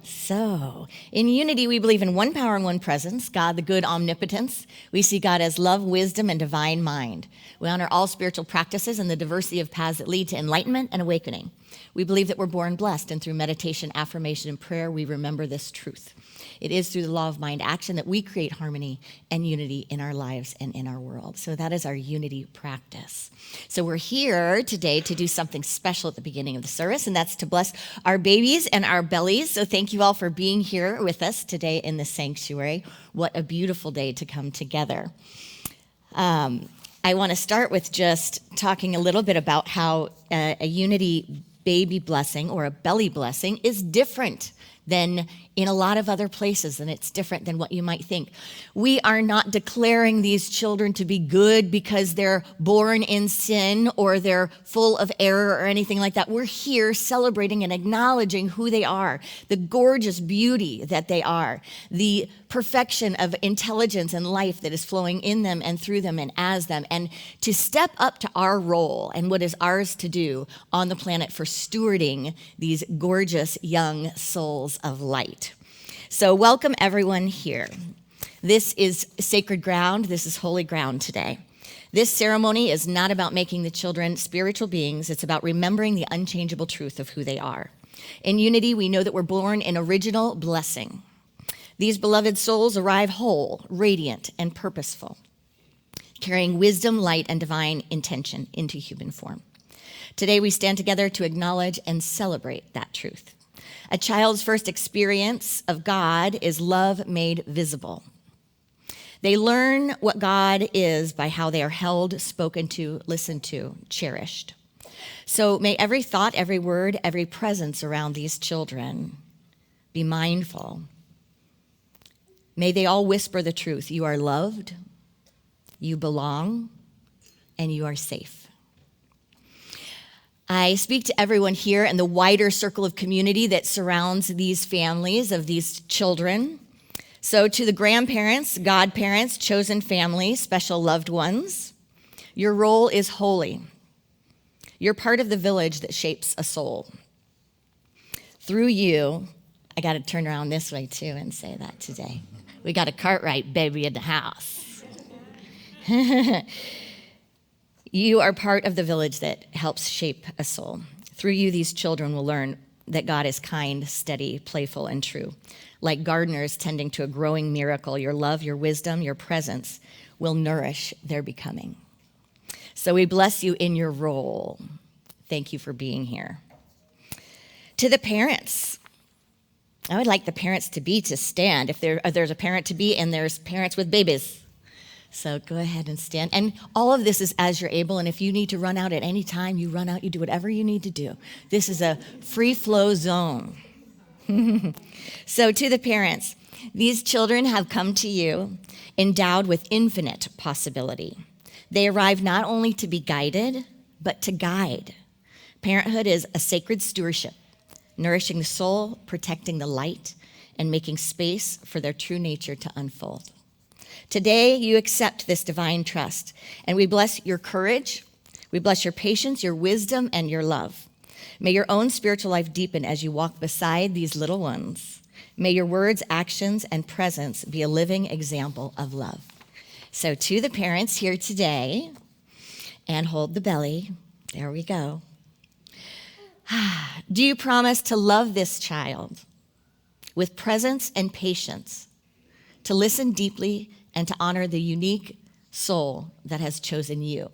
So, in unity, we believe in one power and one presence, God, the good omnipotence. We see God as love, wisdom, and divine mind. We honor all spiritual practices and the diversity of paths that lead to enlightenment and awakening. We believe that we're born blessed, and through meditation, affirmation, and prayer, we remember this truth. It is through the law of mind action that we create harmony and unity in our lives and in our world. So that is our unity practice. So we're here today to do something special at the beginning of the service, and that's to bless our babies and our bellies. So thank you all for being here with us today in the sanctuary. What a beautiful day to come together. I want to start with just talking a little bit about how a unity baby blessing or a belly blessing is different than in a lot of other places, and it's different than what you might think. We are not declaring these children to be good because they're born in sin or they're full of error or anything like that. We're here celebrating and acknowledging who they are, the gorgeous beauty that they are, the perfection of intelligence and life that is flowing in them and through them and as them, and to step up to our role and what is ours to do on the planet for stewarding these gorgeous young souls of light. So welcome everyone here. This is sacred ground. This is holy ground today. This ceremony is not about making the children spiritual beings. It's about remembering the unchangeable truth of who they are. In unity, we know that we're born in original blessing. These beloved souls arrive whole, radiant, and purposeful, carrying wisdom, light, and divine intention into human form. Today, we stand together to acknowledge and celebrate that truth. A child's first experience of God is love made visible. They learn what God is by how they are held, spoken to, listened to, cherished. So may every thought, every word, every presence around these children be mindful. May they all whisper the truth. You are loved, you belong, and you are safe. I speak to everyone here and the wider circle of community that surrounds these families of these children. So to the grandparents, godparents, chosen family, special loved ones, your role is holy. You're part of the village that shapes a soul. Through you, I got to turn around this way too and say that today. We got a Cartwright baby in the house. You are part of the village that helps shape a soul. Through you, these children will learn that God is kind, steady, playful, and true. Like gardeners tending to a growing miracle, your love, your wisdom, your presence will nourish their becoming. So we bless you in your role. Thank you for being here. To the parents, I would like the parents to stand. If there's a parent to be and there's parents with babies. So go ahead and stand. And all of this is as you're able. And if you need to run out at any time, you run out, you do whatever you need to do. This is a free flow zone. So to the parents, these children have come to you endowed with infinite possibility. They arrive not only to be guided, but to guide. Parenthood is a sacred stewardship, nourishing the soul, protecting the light, and making space for their true nature to unfold. Today, you accept this divine trust, and we bless your courage, we bless your patience, your wisdom, and your love. May your own spiritual life deepen as you walk beside these little ones. May your words, actions, and presence be a living example of love. So to the parents here today, and hold the belly, there we go. Do you promise to love this child with presence and patience, to listen deeply, and to honor the unique soul that has chosen you?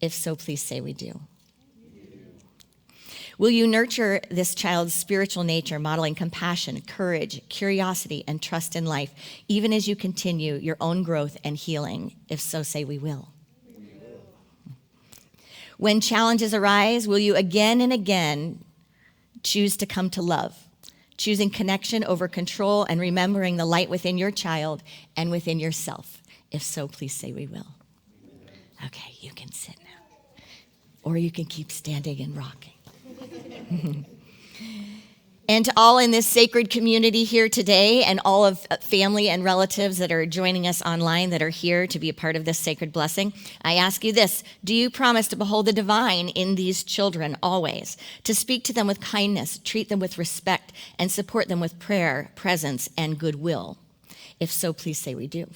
If so, please say we do. Will you nurture this child's spiritual nature, modeling compassion, courage, curiosity, and trust in life, even as you continue your own growth and healing? If so, say we will. When challenges arise, will you again and again choose to come to love, choosing connection over control and remembering the light within your child and within yourself? If so, please say we will. Okay, you can sit now. Or you can keep standing and rocking. And to all in this sacred community here today, and all of family and relatives that are joining us online that are here to be a part of this sacred blessing, I ask you this: do you promise to behold the divine in these children always, to speak to them with kindness, treat them with respect, and support them with prayer, presence, and goodwill? If so, please say we do.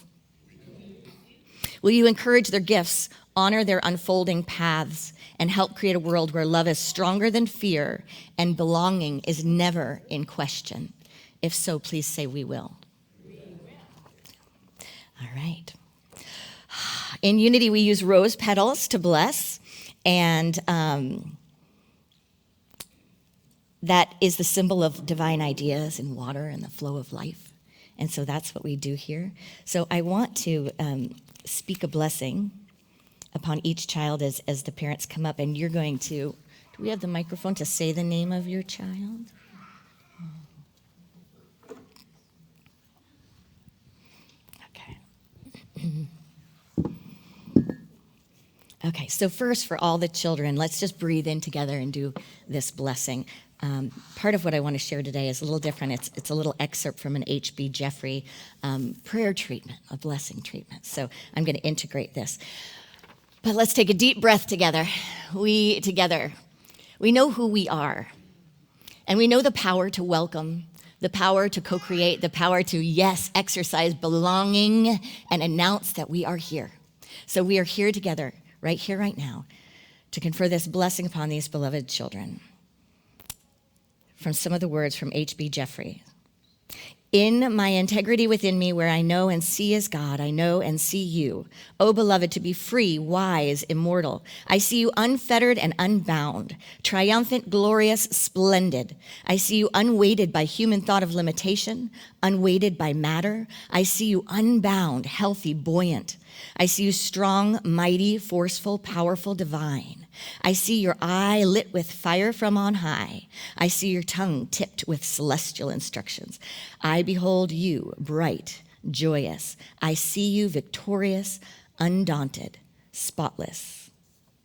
Will you encourage their gifts, honor their unfolding paths, and help create a world where love is stronger than fear and belonging is never in question? If so, please say we will. All right. In Unity, we use rose petals to bless, and that is the symbol of divine ideas and water and the flow of life. And so that's what we do here. So I want to speak a blessing upon each child as the parents come up, and you're going to, do we have the microphone to say the name of your child? Okay. Okay, so first for all the children, let's just breathe in together and do this blessing. Part of what I want to share today is a little different. It's a little excerpt from an H.B. Jeffrey prayer treatment, a blessing treatment. So I'm going to integrate this. But let's take a deep breath together. We know who we are. And we know the power to welcome, the power to co-create, the power to, yes, exercise belonging and announce that we are here. So we are here together, right here, right now, to confer this blessing upon these beloved children. From some of the words from H.B. Jeffrey. In my integrity within me, where I know and see as God, I know and see you. O beloved, to be free, wise, immortal. I see you unfettered and unbound, triumphant, glorious, splendid. I see you unweighted by human thought of limitation, unweighted by matter. I see you unbound, healthy, buoyant. I see you strong, mighty, forceful, powerful, divine. I see your eye lit with fire from on high. I see your tongue tipped with celestial instructions. I behold you, bright, joyous. I see you victorious, undaunted, spotless,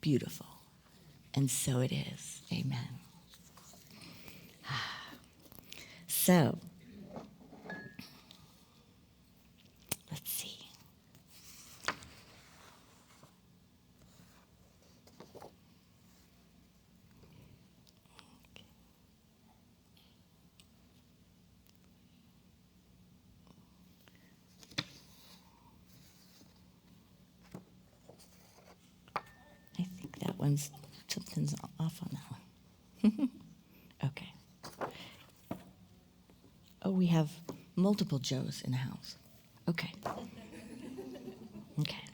beautiful. And so it is. Amen. So, let's see. I think that one's, something's off on that one. Okay. Oh, we have multiple Joes in the house. Okay. Okay.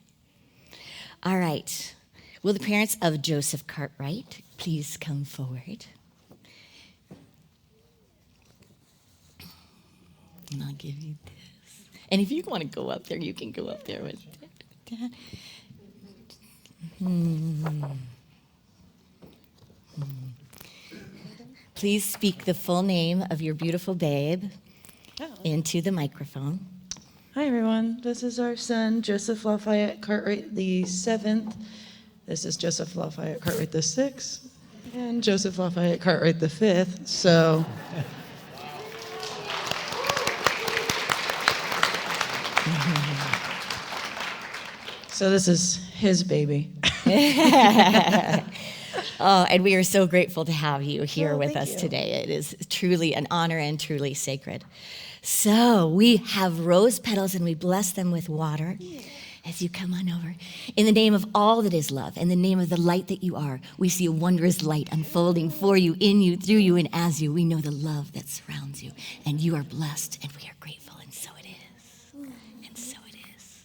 All right. Will the parents of Joseph Cartwright please come forward? And I'll give you this. And if you want to go up there, you can go up there with Dad. Please speak the full name of your beautiful babe into the microphone. Hi, everyone. This is our son, Joseph Lafayette Cartwright the 7th. This is Joseph Lafayette Cartwright the 6th. And Joseph Lafayette Cartwright the 5th. So this is his baby. Oh, and we are so grateful to have you here with us you. today. It is truly an honor and truly sacred. So we have rose petals and we bless them with water as you come on over. In the name of all that is love, in the name of the light that you are, we see a wondrous light unfolding for you, in you, through you, and as you. We know the love that surrounds you, and you are blessed, and we are grateful, and so it is. And so it is.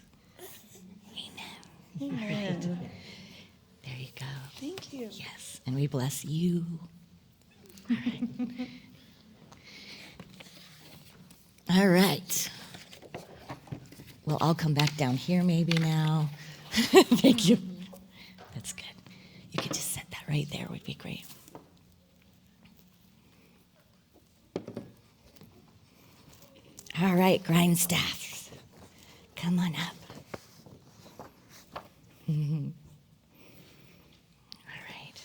Amen. Amen. All right. There you go. Thank you. Yes, and we bless you. All right. All right. Well, I'll come back down here maybe now. Thank you. That's good. You could just set that right there, would be great. All right, grindstaffs. Come on up. Mm-hmm. All right.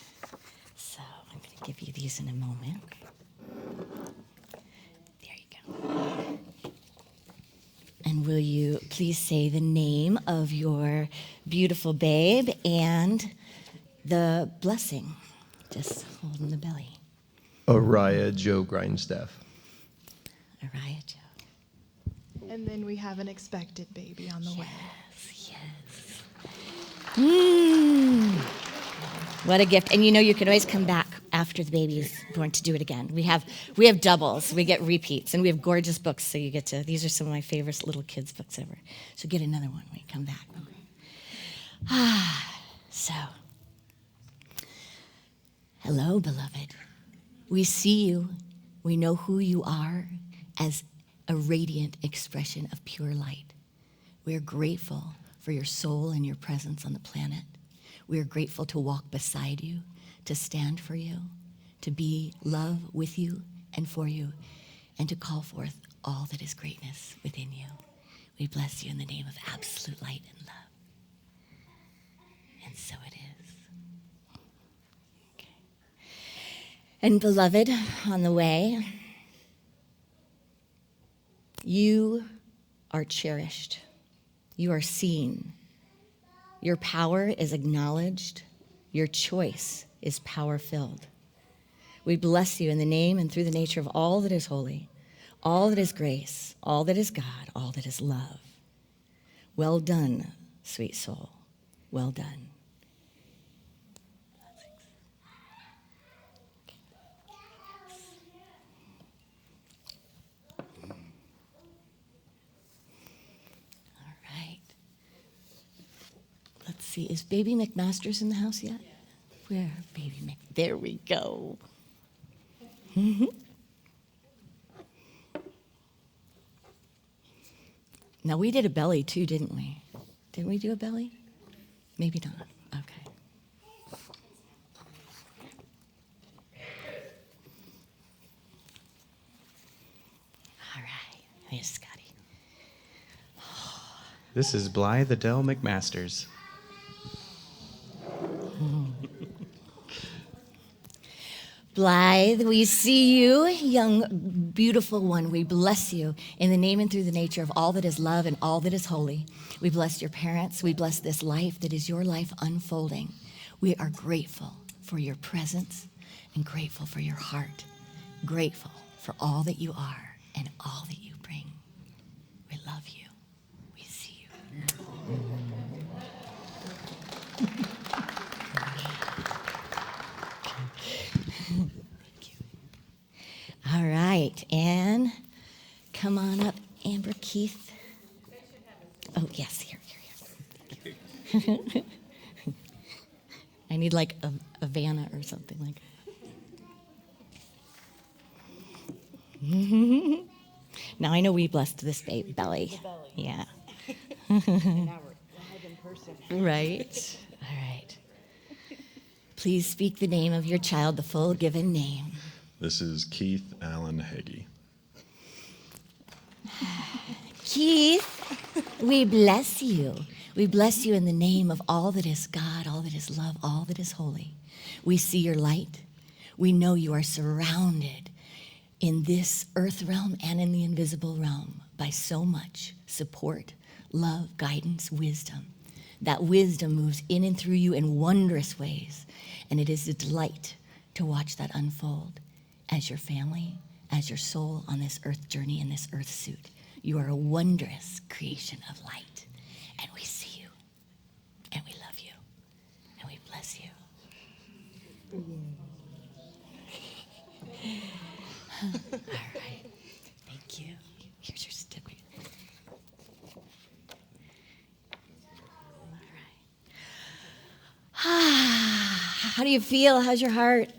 So I'm going to give you these in a moment. And will you please say the name of your beautiful babe and the blessing? Just holding the belly. Araya Joe Grindstaff. Araya Joe. And then we have an expected baby on the way. Yes. Mm. What a gift. And you can always come back after the baby is born to do it again. We have doubles, we get repeats, and we have gorgeous books, so you get to, these are some of my favorite little kids' books ever. So get another one when you come back. So, hello, beloved. We see you, we know who you are as a radiant expression of pure light. We are grateful for your soul and your presence on the planet. We are grateful to walk beside you, to stand for you, to be love with you and for you, and to call forth all that is greatness within you. We bless you in the name of absolute light and love. And so it is. Okay. And beloved, on the way, you are cherished. You are seen. Your power is acknowledged. Your choice is power-filled. We bless you in the name and through the nature of all that is holy, all that is grace, all that is God, all that is love. Well done, sweet soul. Well done. All right. Let's see, is baby McMaster's in the house yet? Where, baby Mc? There we go. Mm-hmm. Now, we did a belly too, didn't we? Didn't we do a belly? Maybe not. Okay. All right. Here's Scotty. This is Blythe Adele McMasters. Blythe, we see you, young, beautiful one. We bless you in the name and through the nature of all that is love and all that is holy. We bless your parents. We bless this life that is your life unfolding. We are grateful for your presence and grateful for your heart, grateful for all that you are and all that you bring. We love you. We see you. All right, and come on up, Amber Keith. Oh, yes, here. I need like a Vanna or something like that. Now I know we blessed this belly. Yeah. And now we're live in person. Right. All right. Please speak the name of your child, the full given name. This is Keith Allen Hagee. Keith, we bless you. We bless you in the name of all that is God, all that is love, all that is holy. We see your light. We know you are surrounded in this earth realm and in the invisible realm by so much support, love, guidance, wisdom. That wisdom moves in and through you in wondrous ways, and it is a delight to watch that unfold as your family, as your soul on this earth journey in this earth suit. You are a wondrous creation of light, and we see you, and we love you, and we bless you. All right, thank you. Here's your certificate. All right. How do you feel? How's your heart?